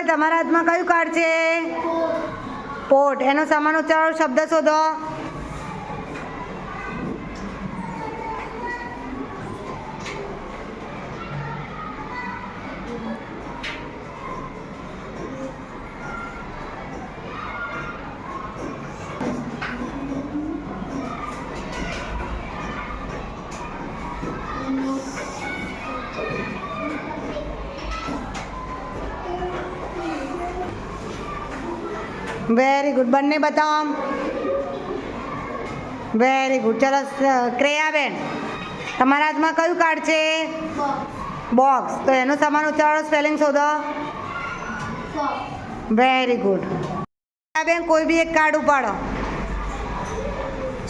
તમારા હાથમાં કયું કાર્ડ છે? પોટ. એનો સમાન ઉચ્ચારો શબ્દ શોધો. Very good. બંને બતાવો. Very good. ચલો ક્રેયાબેન, તમારા હાથમાં કયું કાર્ડ છે? બોક્સ. તો એનો સમાન ઉચ્ચારો સ્પેલિંગ શોધો. Very good. ક્રેયાબેન, કોઈ બી એક કાર્ડ ઉપાડો.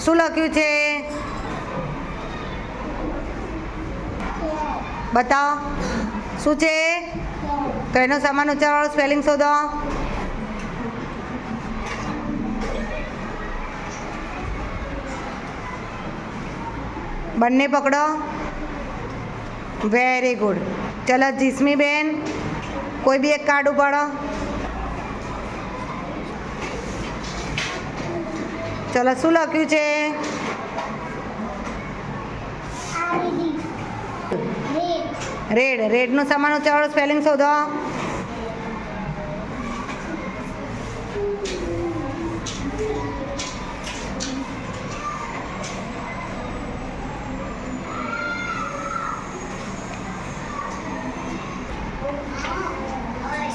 શું લખ્યું છે? બતાવો શું છે? તો એનો સમાન ઉચ્ચારો સ્પેલિંગ શોધો. બંને પકડો. Very good. ચલો જીસ્મી બેન, કોઈ બી એક કાર્ડ ઉપાડો. ચલો શું લખ્યું છે? રેડ. રેડનું સમાન ઉચ્ચારો સ્પેલિંગ શોધો.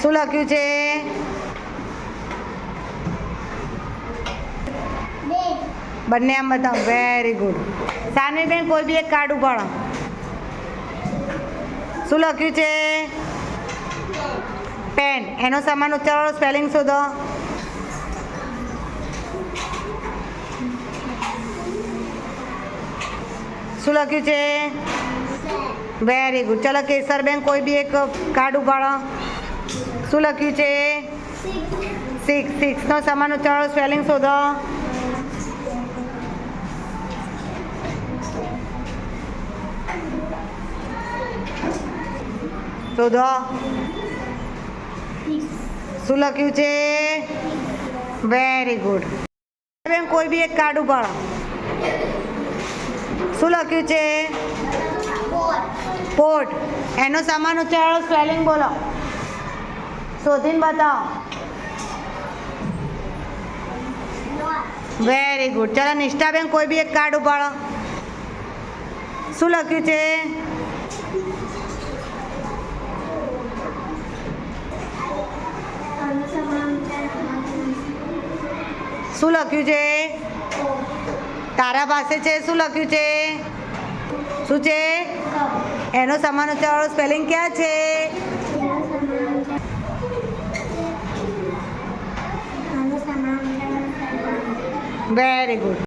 શું લખ્યું છે? બંને આમ બતાવો. Very good. સાનવી બેન, કોઈ બી એક કાર્ડ ઉપાડો. શું લખ્યું છે? પેન. એનો સમાન ઉચ્ચારો સ્પેલિંગ શોધો. શું લખ્યું છે? Very good. ચલો કેસરબેન, કોઈ બી એક કાર્ડ ઉપાડો. શું લખ્યું છે? સિક્સ. સિક્સનો સમાન ઉચ્ચારો સ્પેલિંગ શોધો. શોધો. શું લખ્યું છે? Very good. બેન, કોઈ બી એક કાર્ડ ઉપાડો. શું લખ્યું છે? પોટ. એનો સમાન ઉચ્ચારો સ્પેલિંગ બોલો. શોધીને બતાવો. Very good. ચલો નિષ્ઠાબેન, કોઈ બી એક કાર્ડ ઉપાડો. શું લખ્યું છે? શું લખ્યું છે? તારા પાસે છે. શું લખ્યું છે? શું છે? એનો સમાન ઉચ્ચારો સ્પેલિંગ ક્યાં છે? Very good.